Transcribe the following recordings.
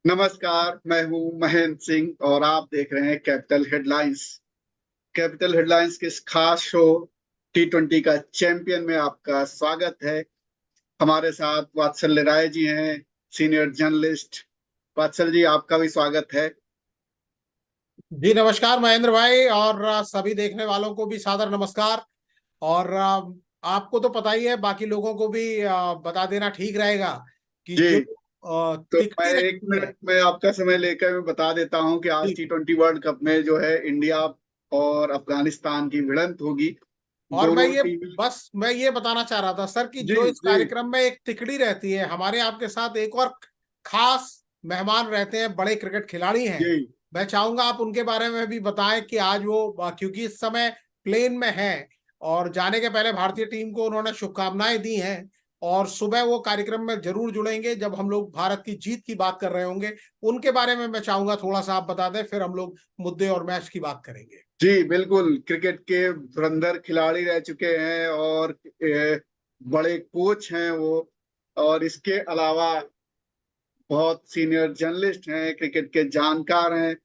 नमस्कार, मैं हूं महेंद्र सिंह और आप देख रहे हैं कैपिटल हेडलाइंस। कैपिटल हेडलाइंस के इस खास शो T20 का चैंपियन में आपका स्वागत है। हमारे साथ वात्सल्य राय जी हैं, सीनियर जर्नलिस्ट। वात्सल जी, आपका भी स्वागत है। जी नमस्कार महेंद्र भाई, और सभी देखने वालों को भी सादर नमस्कार। और आपको तो पता ही है, बाकी लोगों को भी बता देना ठीक रहेगा कि जो जी, तो मैं तिकड़ी एक रही है। मिनट में आपका समय लेकर मैं बता देता हूं कि आज जी। T20 वर्ल्ड कप में जो है इंडिया और अफगानिस्तान की भिड़ंत होगी। और दोनों टीम। मैं ये बताना चाह रहा था सर कि जी जो इस जी कार्यक्रम में एक तिकड़ी रहती है, हमारे आपके साथ एक और खास मेहमान रहते हैं, बड़े क्रिकेट खिलाड़ी हैं। जी मैं चाहूंगा आप उनके बारे में भी बताएं कि आज वो क्योंकि इस समय प्लेन में हैं और जाने के पहले भारतीय टीम को उन्होंने शुभकामनाएं दी हैं। और सुबह वो कार्यक्रम में जरूर जुड़ेंगे जब हम लोग भारत की जीत की बात कर रहे होंगे। उनके बारे में मैं चाहूंगा थोड़ा सा आप बता दें, फिर हम लोग मुद्दे और मैच की बात करेंगे। जी, बिल्कुल। क्रिकेट के धुरंधर खिलाड़ी रह चुके हैं और बड़े कोच हैं वो। और इसके अलावा बहुत सीनियर जर्नलिस्ट हैं, क्रिकेट के जानकार हैं।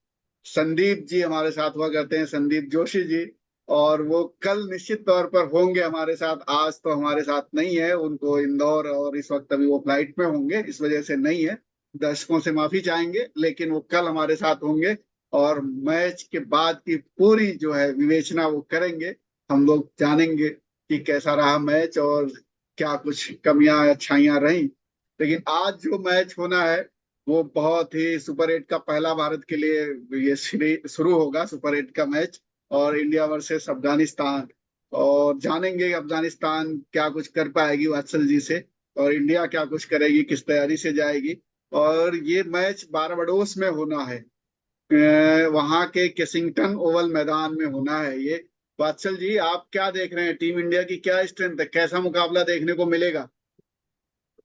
संदीप जी हमारे साथ हुआ करते हैं, संदीप जोशी जी। और वो कल निश्चित तौर पर होंगे हमारे साथ। आज तो हमारे साथ नहीं है, उनको इंदौर और इस वक्त अभी वो फ्लाइट में होंगे, इस वजह से नहीं है। दर्शकों से माफी चाहेंगे, लेकिन वो कल हमारे साथ होंगे और मैच के बाद की पूरी जो है विवेचना वो करेंगे। हम लोग जानेंगे कि कैसा रहा मैच और क्या कुछ कमियां अच्छाइयां रही। लेकिन आज जो मैच होना है वो बहुत ही सुपर एट का पहला भारत के लिए ये शुरू होगा, सुपर एट का मैच। और इंडिया वर्सेस अफगानिस्तान। और जानेंगे अफगानिस्तान क्या कुछ कर पाएगी वात्सल जी से, और इंडिया क्या कुछ करेगी, किस तैयारी से जाएगी। और ये मैच बारबाडोस में होना है। वहां के केसिंगटन ओवल मैदान में होना है ये। वात्सल जी, आप क्या देख रहे हैं? टीम इंडिया की क्या स्ट्रेंथ है? कैसा मुकाबला देखने को मिलेगा?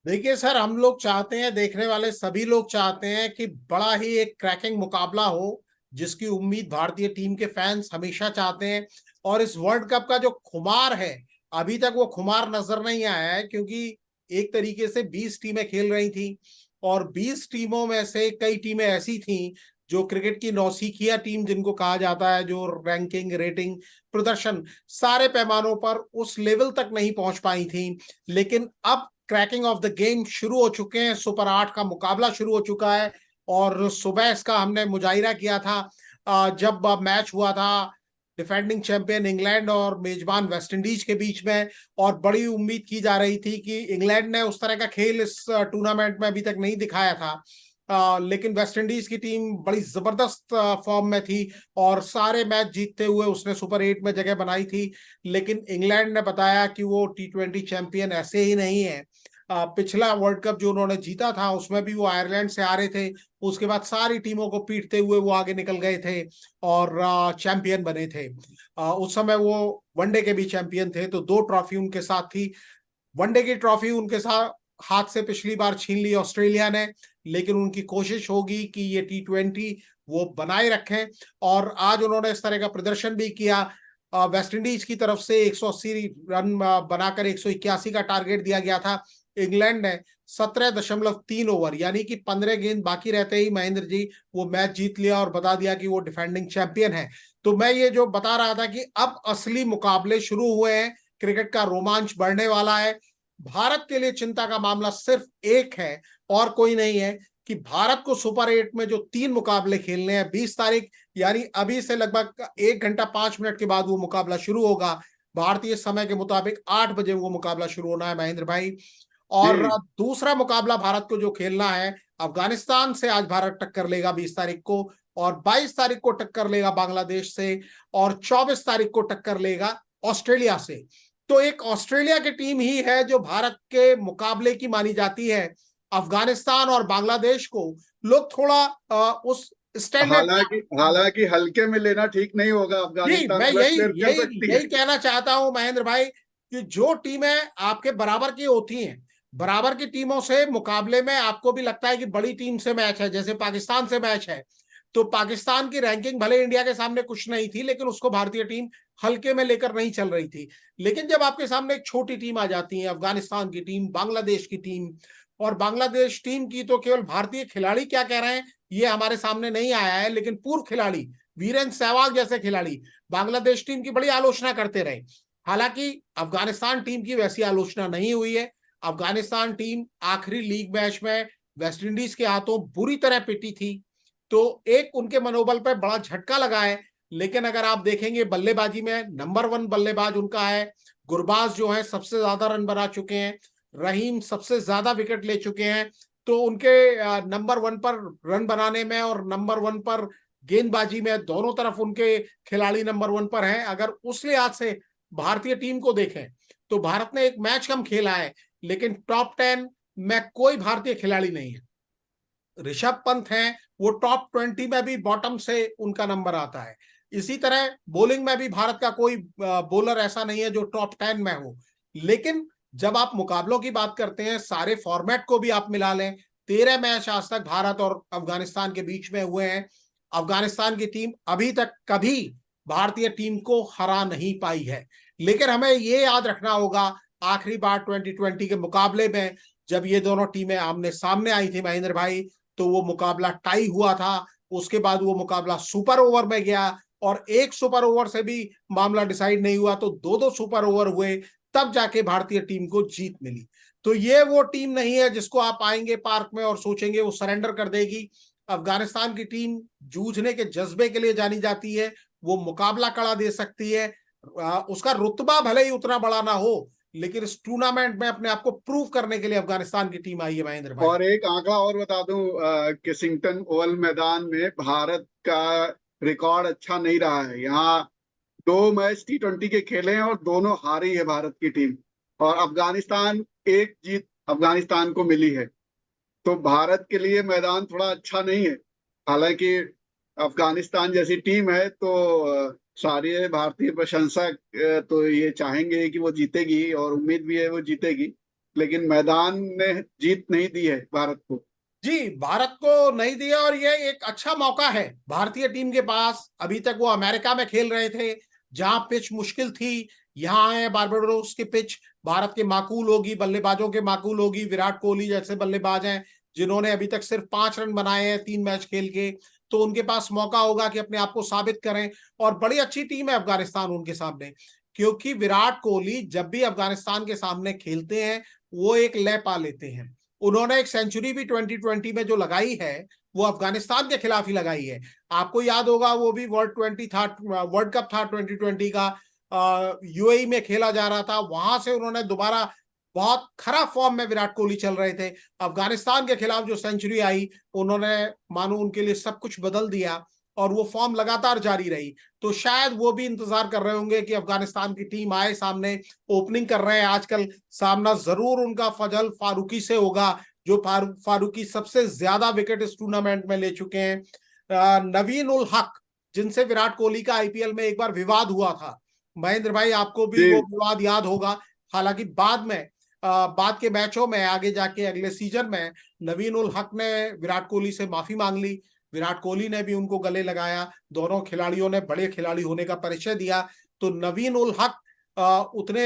देखिए सर, हम लोग चाहते हैं, देखने वाले सभी लोग चाहते हैं कि बड़ा ही एक क्रैकिंग मुकाबला हो, जिसकी उम्मीद भारतीय टीम के फैंस हमेशा चाहते हैं। और इस वर्ल्ड कप का जो खुमार है, अभी तक वो खुमार नजर नहीं आया है, क्योंकि एक तरीके से 20 टीमें खेल रही थी और 20 टीमों में से कई टीमें ऐसी थी जो क्रिकेट की नौसिखिया टीम जिनको कहा जाता है, जो रैंकिंग, रेटिंग, प्रदर्शन सारे पैमानों पर उस लेवल तक नहीं पहुंच पाई थी। लेकिन अब क्रैकिंग ऑफ द गेम शुरू हो चुके हैं, सुपर 8 का मुकाबला शुरू हो चुका है। और सुबह इसका हमने मुजाहिरा किया था जब मैच हुआ था डिफेंडिंग चैंपियन इंग्लैंड और मेजबान वेस्ट इंडीज के बीच में। और बड़ी उम्मीद की जा रही थी कि इंग्लैंड ने उस तरह का खेल इस टूर्नामेंट में अभी तक नहीं दिखाया था। लेकिन वेस्ट इंडीज की टीम बड़ी जबरदस्त फॉर्म में थी और सारे मैच जीतते हुए उसने सुपर 8 में जगह बनाई थी। लेकिन इंग्लैंड ने बताया कि वो T20 चैंपियन ऐसे ही नहीं है। पिछला वर्ल्ड कप जो उन्होंने जीता था उसमें भी वो आयरलैंड से हारे थे। उसके बाद सारी टीमों को पीटते हुए वो आगे निकल गए थे और चैंपियन बने थे। उस समय वो वनडे के भी चैंपियन थे, तो दो ट्रॉफी उनके साथ थी। वनडे की ट्रॉफी उनके साथ हाथ से पिछली बार छीन ली ऑस्ट्रेलिया ने, लेकिन उनकी कोशिश होगी कि ये T20 वो बनाए रखें। और आज उन्होंने इस तरह का प्रदर्शन भी किया। वेस्ट इंडीज की तरफ से 180 रन बनाकर 181 का टारगेट दिया गया था। इंग्लैंड ने 17.3 ओवर यानी कि 15 गेंद बाकी रहते ही महेंद्र जी वो मैच जीत लिया और बता दिया कि वो डिफेंडिंग चैंपियन है। तो मैं ये जो बता रहा था कि अब असली मुकाबले शुरू हुए हैं, क्रिकेट का रोमांच बढ़ने वाला है। भारत के लिए चिंता का मामला सिर्फ एक है और कोई नहीं है, कि भारत को सुपर 8 में जो 3 मुकाबले खेलने हैं 20 तारीख, यानी अभी से लगभग 1 घंटा 5 मिनट के बाद वो मुकाबला शुरू होगा। भारतीय समय के मुताबिक 8 बजे वो मुकाबला शुरू होना है महेंद्र भाई। और जी दूसरा मुकाबला भारत को जो खेलना है, अफगानिस्तान से आज भारत टक्कर लेगा 20 तारीख को। और 22 तारीख को टक्कर लेगा बांग्लादेश से। और 24 तारीख को टक्कर लेगा ऑस्ट्रेलिया से। तो एक ऑस्ट्रेलिया की टीम ही है जो भारत के मुकाबले की मानी जाती है। अफगानिस्तान और बांग्लादेश को लोग थोड़ा उस स्टैंडर्ड। हालांकि हालांकि हल्के में लेना ठीक नहीं होगा। जी, अफगानिस्तान मैं उलट यही फेर कर यही सकती है। यही कहना चाहता हूं महेंद्र भाई, कि जो टीमें आपके बराबर की होती हैं, बराबर की टीमों से मुकाबले में आपको भी लगता है कि बड़ी टीम से मैच है, जैसे पाकिस्तान से मैच है, तो पाकिस्तान की रैंकिंग भले इंडिया के सामने कुछ नहीं थी, लेकिन उसको भारतीय टीम हल्के में लेकर नहीं चल रही थी। लेकिन जब आपके सामने एक छोटी टीम आ जाती है, अफगानिस्तान की टीम, बांग्लादेश की टीम, और बांग्लादेश टीम की तो केवल भारतीय खिलाड़ी क्या कह रहे हैं ये हमारे सामने नहीं आया है, लेकिन पूर्व खिलाड़ी वीरेंद्र सहवाग जैसे खिलाड़ी बांग्लादेश टीम की बड़ी आलोचना करते रहे। हालांकि अफगानिस्तान टीम की वैसी आलोचना नहीं हुई है। अफगानिस्तान टीम आखिरी लीग मैच में वेस्टइंडीज के हाथों बुरी तरह पिटी थी, तो एक उनके मनोबल पर बड़ा झटका लगा है। लेकिन अगर आप देखेंगे बल्लेबाजी में नंबर 1 बल्लेबाज उनका है। गुरबाज जो है सबसे ज्यादा रन बना चुके हैं, रहीम सबसे ज्यादा विकेट ले चुके हैं। तो उनके नंबर 1 पर रन बनाने में और नंबर 1 पर गेंदबाजी में दोनों तरफ उनके खिलाड़ी नंबर 1 पर हैं। अगर उस लिहाज से भारतीय टीम को देखें तो भारत ने एक मैच कम खेला है, लेकिन टॉप 10 में कोई भारतीय खिलाड़ी नहीं है। ऋषभ पंत हैं, वो टॉप 20 में भी बॉटम से उनका नंबर आता है। इसी तरह बॉलिंग में भी भारत का कोई बॉलर ऐसा नहीं है जो टॉप 10 में हो। लेकिन जब आप मुकाबलों की बात करते हैं, सारे फॉर्मेट को भी आप मिला लें, 13 मैच आज तक भारत और अफगानिस्तान के बीच में हुए हैं। अफगानिस्तान की टीम अभी तक कभी भारतीय टीम को हरा नहीं पाई है। लेकिन हमें ये याद रखना होगा, आखिरी बार 2020 के मुकाबले में जब ये दोनों टीमें आमने सामने आई थी महेंद्र भाई, तो वो मुकाबला टाई हुआ था। उसके बाद वो मुकाबला सुपर ओवर में गया और एक सुपर ओवर से भी मामला डिसाइड नहीं हुआ, तो 2-2 सुपर ओवर हुए, तब जाके भारतीय टीम को जीत मिली। तो ये वो टीम नहीं है जिसको आप आएंगे पार्क में और सोचेंगे वो सरेंडर कर देगी। अफगानिस्तान की टीम जूझने के जज्बे के लिए जानी जाती है, वो मुकाबला कड़ा दे सकती है। उसका रुतबा भले ही उतना बड़ा ना हो, लेकिन इस टूर्नामेंट में अपने आप को प्रूव करने के लिए अफगानिस्तान की टीम आई है महेंद्र भाई। और एक आंकड़ा और बता दूं, किसिंगटन ओवल मैदान में भारत का रिकॉर्ड अच्छा नहीं रहा है। यहाँ 2 मैच T20 के खेले हैं और दोनों हारी है भारत की टीम, और अफगानिस्तान एक जीत अफगानिस्तान को मिली है। तो भारत के लिए मैदान थोड़ा अच्छा नहीं है। हालांकि अफगानिस्तान जैसी टीम है तो सारे भारतीय प्रशंसक तो ये चाहेंगे कि वो जीतेगी, और उम्मीद भी है वो जीतेगी, लेकिन मैदान ने जीत नहीं दी है भारत को। जी, भारत को नहीं दिया, और ये एक अच्छा मौका है भारतीय टीम के पास। अभी तक वो अमेरिका में खेल रहे थे जहां पिच मुश्किल थी, यहाँ आए बारबाडोस की पिच भारत के माकूल होगी, बल्लेबाजों के माकूल होगी। विराट कोहली जैसे बल्लेबाज हैं जिन्होंने अभी तक सिर्फ 5 रन बनाए हैं 3 मैच खेल के, तो उनके पास मौका होगा कि अपने आप को साबित करें। और बड़ी अच्छी टीम है अफगानिस्तान उनके सामने, क्योंकि विराट कोहली जब भी अफगानिस्तान के सामने खेलते हैं वो एक लय पा लेते हैं। उन्होंने एक सेंचुरी भी 2020 में जो लगाई है वो अफगानिस्तान के खिलाफ ही लगाई है। आपको याद होगा वो भी वर्ल्ड कप था 2020 का, यूएई में खेला जा रहा था। वहां से उन्होंने दोबारा, बहुत खराब फॉर्म में विराट कोहली चल रहे थे, अफगानिस्तान के खिलाफ जो सेंचुरी आई, उन्होंने मानो उनके लिए सब कुछ बदल दिया और वो फॉर्म लगातार जारी रही। तो शायद वो भी इंतजार कर रहे होंगे कि अफगानिस्तान की टीम आए सामने। ओपनिंग कर रहे हैं आजकल, सामना जरूर उनका फजल फारूकी से होगा, जो फारूकी सबसे ज्यादा विकेट इस टूर्नामेंट में ले चुके हैं। नवीन उल हक, जिनसे विराट कोहली का आईपीएल में एक बार विवाद हुआ था, महेंद्र भाई आपको भी वो जी विवाद याद होगा। हालांकि बाद के मैचों में आगे जाके अगले सीजन में नवीन उल हक ने विराट कोहली से माफी मांग ली, विराट कोहली ने भी उनको गले लगाया, दोनों खिलाड़ियों ने बड़े खिलाड़ी होने का परिचय दिया। तो नवीन उल हक उतने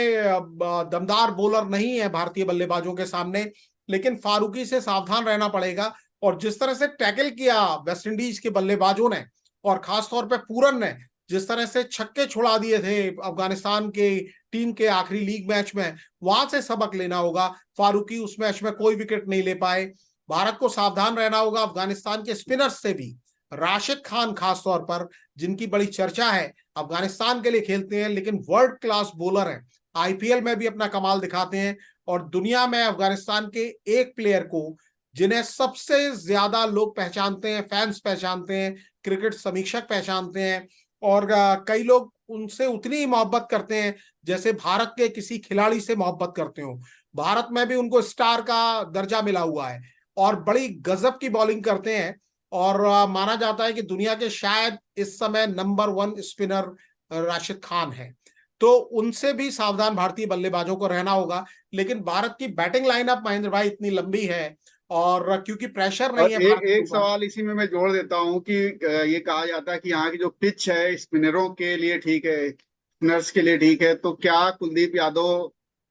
दमदार बॉलर नहीं है भारतीय बल्लेबाजों के सामने, लेकिन फारूकी से सावधान रहना पड़ेगा। और जिस तरह से टैकल किया वेस्टइंडीज के बल्लेबाजों ने, और खासतौर पे पूरन ने जिस तरह से छक्के छुड़ा दिए थे अफगानिस्तान के टीम के आखिरी लीग मैच में, वहां से सबक लेना होगा। फारूकी उस मैच में कोई विकेट नहीं ले पाए। भारत को सावधान रहना होगा अफगानिस्तान के स्पिनर्स से भी। राशिद खान खासतौर पर, जिनकी बड़ी चर्चा है, अफगानिस्तान के लिए खेलते हैं लेकिन वर्ल्ड क्लास बॉलर हैं, आईपीएल में भी अपना कमाल दिखाते हैं। और दुनिया में अफगानिस्तान के एक प्लेयर को जिन्हें सबसे ज्यादा लोग पहचानते हैं, फैंस पहचानते हैं, क्रिकेट समीक्षक पहचानते हैं, और कई लोग उनसे उतनी ही मोहब्बत करते हैं जैसे भारत के किसी खिलाड़ी से मोहब्बत करते हो। भारत में भी उनको स्टार का दर्जा मिला हुआ है और बड़ी गजब की बॉलिंग करते हैं। और माना जाता है कि दुनिया के शायद इस समय नंबर 1 स्पिनर राशिद खान है। तो उनसे भी सावधान भारतीय बल्लेबाजों को रहना होगा। लेकिन भारत की बैटिंग लाइनअप महेंद्र भाई इतनी लंबी है, और क्योंकि प्रेशर नहीं और है एक भारत के एक ऊपर। सवाल इसी में मैं जोड़ देता हूँ कि ये कहा जाता है कि यहाँ की जो पिच है स्पिनरों के लिए ठीक है, स्पिनर्स के लिए ठीक है, तो क्या कुलदीप यादव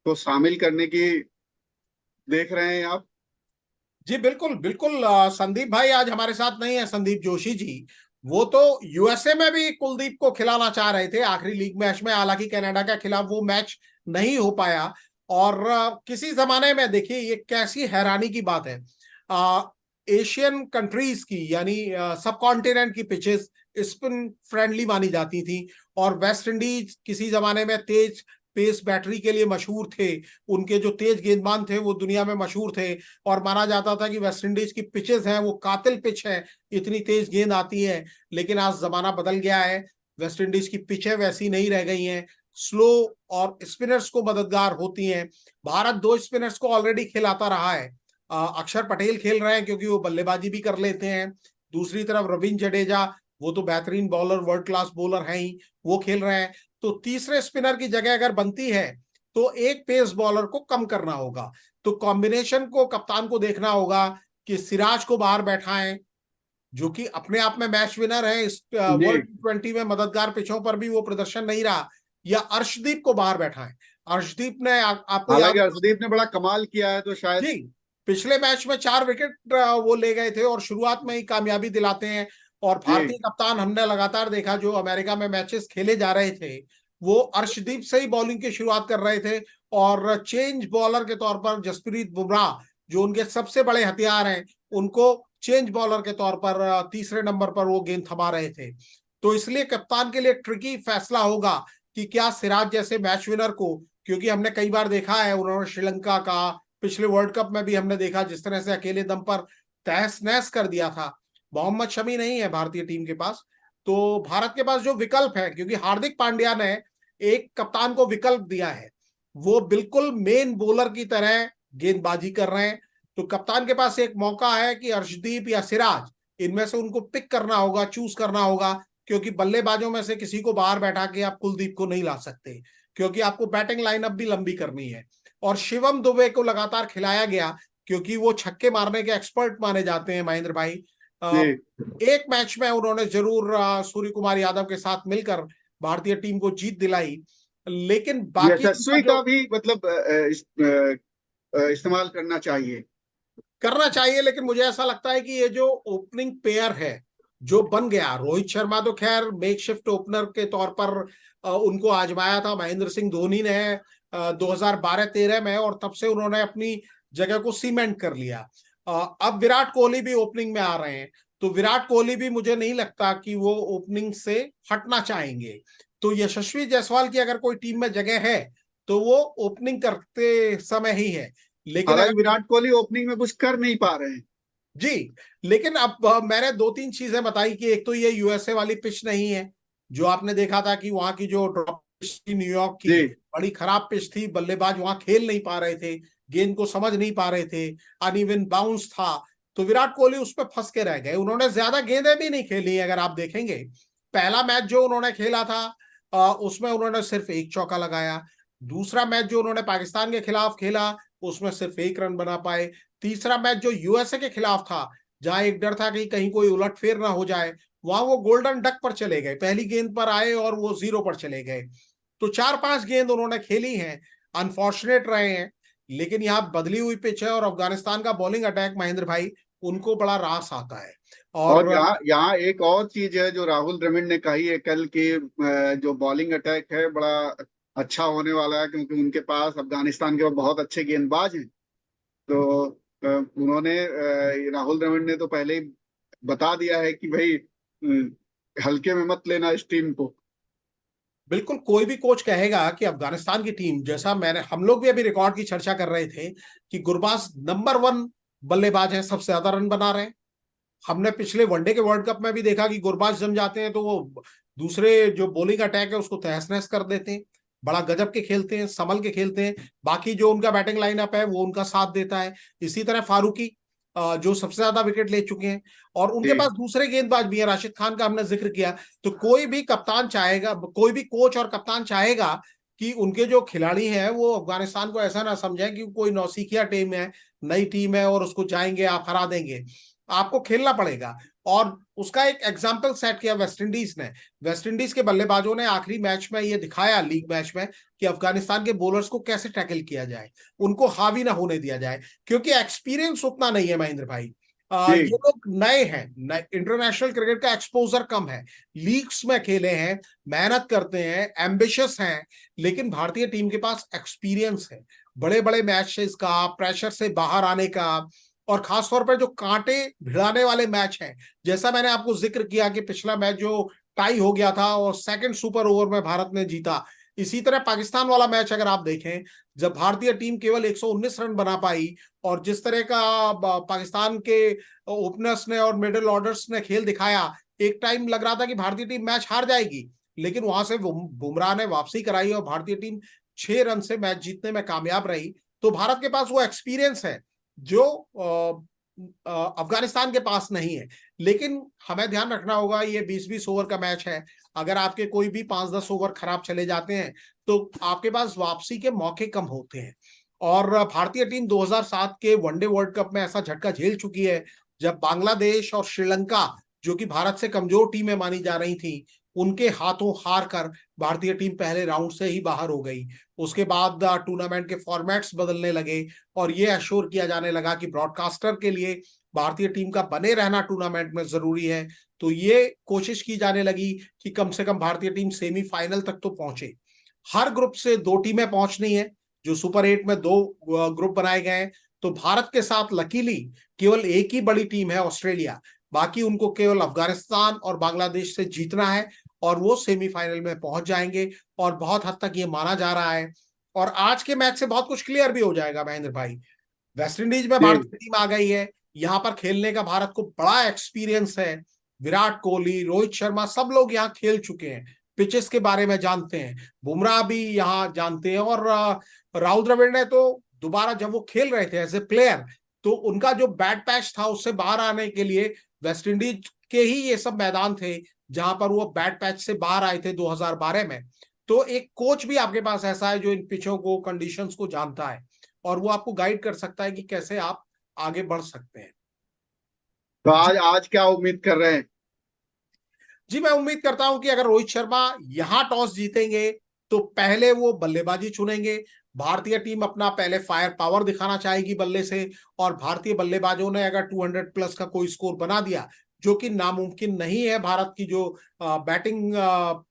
को शामिल करने की देख रहे हैं आप? जी बिल्कुल बिल्कुल। संदीप भाई आज हमारे साथ नहीं है, संदीप जोशी जी। वो तो यूएसए में भी कुलदीप को खिलाना चाह रहे थे आखिरी लीग मैच में, हालांकि कनाडा के खिलाफ वो मैच नहीं हो पाया। और किसी जमाने में देखिए ये कैसी हैरानी की बात है, एशियन कंट्रीज की यानी सब कॉन्टिनेंट की पिचेस स्पिन फ्रेंडली मानी जाती थी। और वेस्ट इंडीज किसी जमाने में तेज पेस बैटरी के लिए मशहूर थे, उनके जो तेज गेंदबाज थे वो दुनिया में मशहूर थे। और माना जाता था कि वेस्ट इंडीज की पिचेस हैं वो कातिल पिच है, इतनी तेज गेंद आती है। लेकिन आज जमाना बदल गया है, वेस्ट इंडीज की पिचें वैसी नहीं रह गई हैं, स्लो और स्पिनर्स को मददगार होती हैं। भारत दो स्पिनर्स को ऑलरेडी खिलाता रहा है। अक्षर पटेल खेल रहे हैं क्योंकि वो बल्लेबाजी भी कर लेते हैं। दूसरी तरफ रविंद्र जडेजा, वो तो बेहतरीन बॉलर, वर्ल्ड क्लास बॉलर हैं ही, वो खेल रहे हैं। तो तीसरे स्पिनर की जगह अगर बनती है तो एक पेस बॉलर को कम करना होगा। तो कॉम्बिनेशन को कप्तान को देखना होगा कि सिराज को बाहर बैठाएं, जो कि अपने आप में मैच विनर है इस जी। वर्ल्ड T20 में, मददगार पिचों पर भी वो प्रदर्शन नहीं रहा, या अर्शदीप को बाहर बैठाएं। अर्शदीप ने आपको हालांकि याद, अर्शदीप ने बड़ा कमाल किया है, तो शायद। जी, पिछले मैच में 4 विकेट वो ले गए थे और शुरुआत में ही कामयाबी दिलाते हैं। और भारतीय जी। कप्तान हमने लगातार देखा, जो अमेरिका में मैचेस खेले जा रहे थे वो अर्शदीप से ही बॉलिंग की शुरुआत कर रहे थे। और चेंज बॉलर के तौर पर जसप्रीत बुमराह, जो उनके सबसे बड़े हथियार हैं, उनको चेंज बॉलर के तौर पर तीसरे नंबर पर वो गेंद थमा रहे थे। तो इसलिए कप्तान के लिए ट्रिकी फैसला होगा कि क्या सिराज जैसे मैच विनर को, क्योंकि हमने कई बार देखा है उन्होंने श्रीलंका का, पिछले वर्ल्ड कप में भी हमने देखा जिस तरह से अकेले दम पर तहस नहस कर दिया था। मोहम्मद शमी नहीं है भारतीय टीम के पास, तो भारत के पास जो विकल्प है, क्योंकि हार्दिक पांड्या ने एक कप्तान को विकल्प दिया है, वो बिल्कुल मेन बॉलर की तरह गेंदबाजी कर रहे हैं। तो कप्तान के पास एक मौका है कि अर्शदीप या सिराज, इनमें से उनको पिक करना होगा, चूज करना होगा। क्योंकि बल्लेबाजों में से किसी को बाहर बैठा के आप कुलदीप को नहीं ला सकते, क्योंकि आपको बैटिंग लाइनअप भी लंबी करनी है। और शिवम दुबे को लगातार खिलाया गया क्योंकि वो छक्के मारने के एक्सपर्ट माने जाते हैं महेंद्र भाई। जी। एक मैच में उन्होंने जरूर सूर्य कुमार यादव के साथ मिलकर भारतीय टीम को जीत दिलाई, लेकिन बाकी उनका यशस्वी जो का भी मतलब इस्तेमाल करना चाहिए। करना चाहिए, लेकिन मुझे ऐसा लगता है कि ये जो ओपनिंग पेयर है जो बन गया, रोहित शर्मा तो खैर मेकशिफ्ट ओपनर के तौर पर उनको आजमाया था महेंद्र सिंह धोनी ने 2012-13 में, और तब से उन्होंने अपनी जगह को सीमेंट कर लिया। अब विराट कोहली भी ओपनिंग में आ रहे हैं, तो विराट कोहली भी मुझे नहीं लगता कि वो ओपनिंग से हटना चाहेंगे। तो यशस्वी जायसवाल की अगर कोई टीम में जगह है तो वो ओपनिंग करते समय ही है। लेकिन हालांकि अगर, विराट कोहली ओपनिंग में कुछ कर नहीं पा रहे हैं। जी, लेकिन अब मैंने दो तीन चीजें बताई कि एक तो ये यूएसए वाली पिच नहीं है, जो आपने देखा था कि वहां की जो ड्रॉप पिच थी न्यूयॉर्क की, जी। बड़ी खराब पिच थी, बल्लेबाज वहां खेल नहीं पा रहे थे, गेंद को समझ नहीं पा रहे थे, अनइवन बाउंस था। तो विराट कोहली उस पर फंस के रह गए, उन्होंने ज्यादा गेंदें भी नहीं खेली। अगर आप देखेंगे पहला मैच जो उन्होंने खेला था उसमें उन्होंने सिर्फ एक चौका लगाया। दूसरा मैच जो उन्होंने पाकिस्तान के खिलाफ खेला उसमें सिर्फ एक रन बना पाए। तीसरा मैच जो यूएसए के खिलाफ था, जहां एक डर था कि कहीं कोई उलटफेर ना हो जाए, वहां वो गोल्डन डक पर चले गए, पहली गेंद पर आए और वो 0 पर चले गए। तो 4-5 गेंद उन्होंने खेली हैं, अनफॉर्चुनेट रहे हैं। लेकिन यहाँ बदली हुई पिच है और अफगानिस्तान का बॉलिंग अटैक महेंद्र भाई, उनको बड़ा रास आता है। और और यहाँ यहाँ एक और चीज है जो राहुल द्रविड़ ने कही है कल की, जो बॉलिंग अटैक है बड़ा अच्छा होने वाला है, क्योंकि उनके पास, अफगानिस्तान के पास बहुत अच्छे गेंदबाज हैं। तो राहुल द्रविड़ ने तो पहले ही बता दिया है कि भाई हल्के में मत लेना इस टीम को। बिल्कुल, कोई भी कोच कहेगा कि अफगानिस्तान की टीम, जैसा मैंने, हम लोग भी अभी रिकॉर्ड की चर्चा कर रहे थे कि गुरबाज नंबर 1 बल्लेबाज है, सबसे ज्यादा रन बना रहे हैं। हमने पिछले वनडे के वर्ल्ड कप में भी देखा कि गुरबाज जम जाते हैं तो वो दूसरे जो बॉलिंग अटैक है उसको तहस नहस कर देते हैं, बड़ा गजब के खेलते हैं, संभल के खेलते हैं। बाकी जो उनका बैटिंग लाइनअप है वो उनका साथ देता है। इसी तरह फारूकी, जो सबसे ज्यादा विकेट ले चुके हैं, और उनके जी। पास दूसरे गेंदबाज भी हैं, राशिद खान का हमने जिक्र किया। तो कोई भी कप्तान चाहेगा, कोई भी कोच और कप्तान चाहेगा कि उनके जो खिलाड़ी हैं वो अफगानिस्तान को ऐसा ना समझें कि कोई नौसिखिया टीम है, नई टीम है और उसको जाएंगे आप हरा देंगे। आपको खेलना पड़ेगा। और उसका एक एग्जाम्पल सेट किया वेस्ट इंडीज ने। वेस्ट इंडीज के बल्लेबाजों ने आखिरी मैच में ये दिखाया, लीग मैच में, कि अफगानिस्तान के बॉलर्स को कैसे टैकल किया जाए, उनको हावी ना होने दिया जाए, क्योंकि एक्सपीरियंस उतना नहीं है महेंद्र भाई। ये जी लोग नए हैं, इंटरनेशनल क्रिकेट का एक्सपोजर कम है, लीग्स में खेले हैं, मेहनत करते हैं, एम्बिशियस हैं, लेकिन भारतीय टीम के पास एक्सपीरियंस है बड़े बड़े मैचेस का, प्रेशर से बाहर आने का, और खासतौर पर जो कांटे भिड़ाने वाले मैच हैं। जैसा मैंने आपको जिक्र किया कि पिछला मैच जो टाई हो गया था और सेकंड सुपर ओवर में भारत ने जीता, इसी तरह पाकिस्तान वाला मैच अगर आप देखें, जब भारतीय टीम केवल 119 रन बना पाई, और जिस तरह का पाकिस्तान के ओपनर्स ने और मिडिल ऑर्डर्स ने खेल दिखाया, एक टाइम लग रहा था कि भारतीय टीम मैच हार जाएगी, लेकिन वहां से बुमराह ने वापसी कराई और भारतीय टीम 6 रन से मैच जीतने में कामयाब रही। तो भारत के पास वो एक्सपीरियंस है जो अफगानिस्तान के पास नहीं है। लेकिन हमें ध्यान रखना होगा, ये 20-20 ओवर का मैच है, अगर आपके कोई भी 5-10 ओवर खराब चले जाते हैं तो आपके पास वापसी के मौके कम होते हैं। और भारतीय टीम 2007 के वनडे वर्ल्ड कप में ऐसा झटका झेल चुकी है, जब बांग्लादेश और श्रीलंका, जो कि भारत से कमजोर टीमें मानी जा रही थी, उनके हाथों हार कर भारतीय टीम पहले राउंड से ही बाहर हो गई। उसके बाद टूर्नामेंट के फॉर्मेट्स बदलने लगे और ये अश्योर किया जाने लगा कि ब्रॉडकास्टर के लिए भारतीय टीम का बने रहना टूर्नामेंट में जरूरी है। तो ये कोशिश की जाने लगी कि कम से कम भारतीय टीम सेमीफाइनल तक तो पहुंचे। हर ग्रुप से 2 टीमें पहुंचनी है, जो सुपर 8 में 2 ग्रुप बनाए गए हैं। तो भारत के साथ लकीली केवल एक ही बड़ी टीम है, ऑस्ट्रेलिया। बाकी उनको केवल अफगानिस्तान और बांग्लादेश से जीतना है और वो सेमीफाइनल में पहुंच जाएंगे। और बहुत हद तक ये माना जा रहा है, और आज के मैच से बहुत कुछ क्लियर भी हो जाएगा महेंद्र भाई। वेस्ट इंडीज में जी भारतीय टीम आ गई है, यहाँ पर खेलने का भारत को बड़ा एक्सपीरियंस है। विराट कोहली, रोहित शर्मा, सब लोग यहाँ खेल चुके हैं, पिचेस के बारे में जानते हैं, बुमराह भी यहाँ जानते हैं। और राहुल द्रविड़ ने तो दोबारा जब वो खेल रहे थे एज ए प्लेयर, तो उनका जो बैड पैच था उससे बाहर आने के लिए वेस्ट इंडीज के ही ये सब मैदान थे जहां पर वो बैड पैच से बाहर आए थे 2012 में। तो एक कोच भी आपके पास ऐसा है जो इन पिचों को, कंडीशंस को जानता है, और वो आपको गाइड कर सकता है कि कैसे आप आगे बढ़ सकते हैं। तो जी, आज आज क्या उम्मीद कर रहे हैं? जी मैं उम्मीद करता हूं कि अगर रोहित शर्मा यहां टॉस जीतेंगे तो पहले वो बल्लेबाजी चुनेंगे। भारतीय टीम अपना पहले फायर पावर दिखाना चाहेगी बल्ले से, और भारतीय बल्लेबाजों ने अगर 200 प्लस का कोई स्कोर बना दिया, जो कि नामुमकिन नहीं है, भारत की जो बैटिंग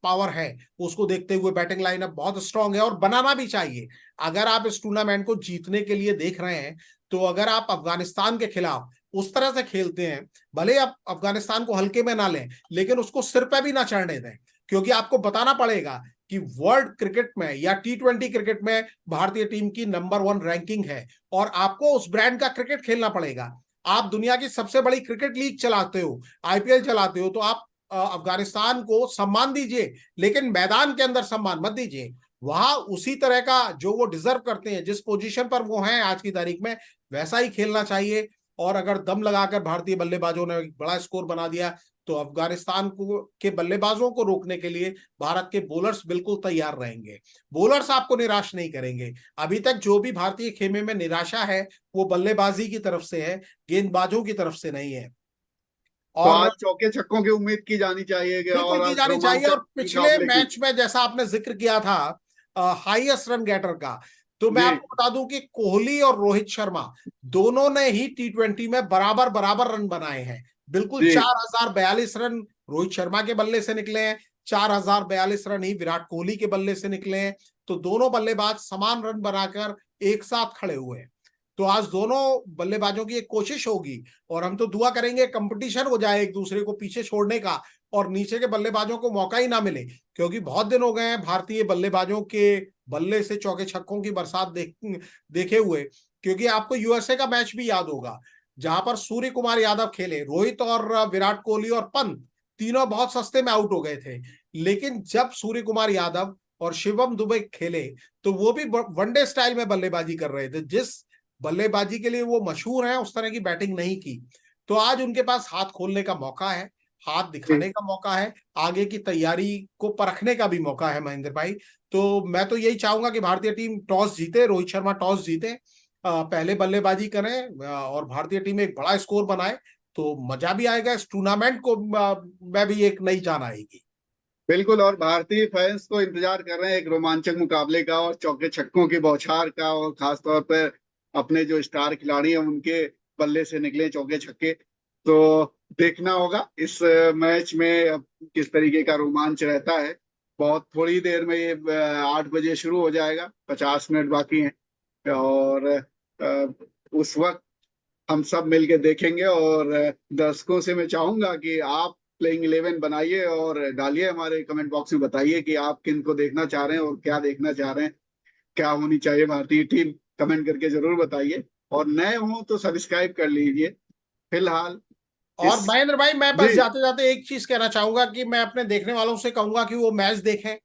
पावर है उसको देखते हुए, बैटिंग लाइनअप बहुत स्ट्रांग है और बनाना भी चाहिए। अगर आप इस टूर्नामेंट को जीतने के लिए देख रहे हैं, तो अगर आप अफगानिस्तान के खिलाफ उस तरह से खेलते हैं, भले आप अफगानिस्तान को हल्के में ना लें, लेकिन उसको सिर पे भी ना चढ़ने दें, क्योंकि आपको बताना पड़ेगा कि वर्ल्ड क्रिकेट में या T20 क्रिकेट में भारतीय टीम की नंबर 1 रैंकिंग है, और आपको उस ब्रांड का क्रिकेट खेलना पड़ेगा। आप दुनिया की सबसे बड़ी क्रिकेट लीग चलाते हो, IPL चलाते हो, तो आप अफगानिस्तान को सम्मान दीजिए, लेकिन मैदान के अंदर सम्मान मत दीजिए। वहां उसी तरह का जो वो डिजर्व करते हैं, जिस पोजीशन पर वो हैं आज की तारीख में, वैसा ही खेलना चाहिए। और अगर दम लगाकर भारतीय बल्लेबाजों ने बड़ा स्कोर बना दिया, तो अफगानिस्तान को के बल्लेबाजों को रोकने के लिए भारत के बॉलर्स बिल्कुल तैयार रहेंगे। बॉलर्स आपको निराश नहीं करेंगे। अभी तक जो भी भारतीय खेमे में निराशा है, वो बल्लेबाजी की तरफ से है, गेंदबाजों की तरफ से नहीं है। तो और आज चौके छक्कों की उम्मीद की जानी चाहिए कि, बिल्कुल और की आज जानी चाहिए। और रोमांचक पिछले मुकाबले की। मैच में जैसा आपने जिक्र किया था हाईएस्ट रन गेटर का, तो मैं जी आपको बता दूं कि कोहली और रोहित शर्मा दोनों ने ही T20 में बराबर बराबर रन बनाए हैं। बिल्कुल जी 4042 रन रोहित शर्मा के बल्ले से निकले हैं, 4042 रन ही विराट कोहली के बल्ले से निकले हैं। तो दोनों बल्लेबाज समान रन बनाकर एक साथ खड़े हुए हैं। तो आज दोनों बल्लेबाजों की एक कोशिश होगी, और हम तो दुआ करेंगे कंपटीशन हो जाए एक दूसरे को पीछे छोड़ने का, और नीचे के बल्लेबाजों को मौका ही ना मिले, क्योंकि बहुत दिन हो गए हैं भारतीय बल्लेबाजों के बल्ले से चौके छक्कों की बरसात देखे हुए। क्योंकि आपको यूएसए का मैच भी याद होगा, जहां पर सूर्य कुमार यादव खेले, रोहित और विराट कोहली और पंत तीनों बहुत सस्ते में आउट हो गए थे। लेकिन जब सूर्य कुमार यादव और शिवम दुबे खेले, तो वो भी वनडे स्टाइल में बल्लेबाजी कर रहे थे। जिस बल्लेबाजी के लिए वो मशहूर है, उस तरह की बैटिंग नहीं की। तो आज उनके पास हाथ खोलने का मौका है, हाथ जी। दिखाने का मौका है, आगे की तैयारी को परखने का भी मौका है महेंद्र भाई। तो मैं तो यही चाहूंगा कि भारतीय टीम टॉस जीते, रोहित शर्मा टॉस जीते, पहले बल्लेबाजी करें, और भारतीय टीम एक बड़ा स्कोर बनाए, तो मजा भी आएगा इस टूर्नामेंट को में भी एक नई जान आएगी। बिल्कुल, और भारतीय फैंस तो इंतजार कर रहे हैं एक रोमांचक मुकाबले का और चौके छक्कों की बौछार का, और खासतौर पर अपने जो स्टार खिलाड़ी हैं उनके बल्ले से निकले चौके छक्के। तो देखना होगा इस मैच में अब किस तरीके का रोमांच रहता है। बहुत थोड़ी देर में ये 8 बजे शुरू हो जाएगा, 50 मिनट बाकी हैं, और उस वक्त हम सब मिलके देखेंगे। और दर्शकों से मैं चाहूंगा कि आप प्लेइंग 11 बनाइए और डालिए हमारे कमेंट बॉक्स में, बताइए कि आप किन को देखना चाह रहे हैं और क्या देखना चाह रहे हैं, क्या होनी चाहिए भारतीय टीम। कमेंट करके जरूर बताइए, और नए हों तो सब्सक्राइब कर लीजिए फिलहाल और इस। महेंद्र भाई, मैं बस जी। जाते जाते एक चीज कहना चाहूंगा कि मैं अपने देखने वालों से कहूंगा कि वो मैच देखें,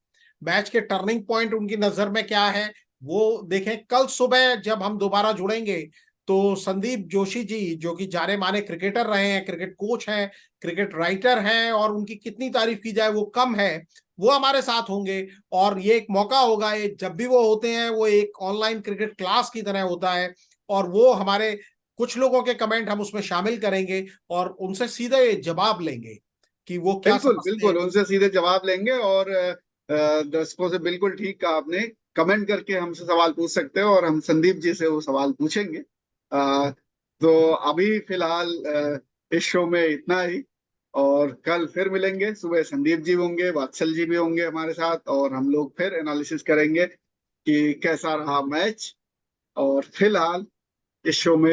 मैच के टर्निंग पॉइंट उनकी नजर में क्या है वो देखें। कल सुबह जब हम दोबारा जुड़ेंगे तो संदीप जोशी जी, जो कि जाने माने क्रिकेटर रहे हैं, क्रिकेट कोच हैं, क्रिकेट राइटर हैं, और उनकी कितनी तारीफ की जाए वो कम है, वो हमारे साथ होंगे। और ये एक मौका होगा, ये जब भी वो होते हैं वो एक ऑनलाइन क्रिकेट क्लास की तरह होता है, और वो हमारे कुछ लोगों के कमेंट हम उसमें शामिल करेंगे और उनसे सीधे जवाब लेंगे कि वो क्या बिल्कुल समझते हैं। बिल्कुल, उनसे सीधे जवाब लेंगे, और दर्शकों से बिल्कुल ठीक कहा आपने, कमेंट करके हमसे सवाल पूछ सकते हो और हम संदीप जी से वो सवाल पूछेंगे। तो अभी फिलहाल इस शो में इतना ही, और कल फिर मिलेंगे सुबह। संदीप जी होंगे, वात्सल जी भी होंगे हमारे साथ, और हम लोग फिर एनालिसिस करेंगे कि कैसा रहा मैच। और फिलहाल इस शो में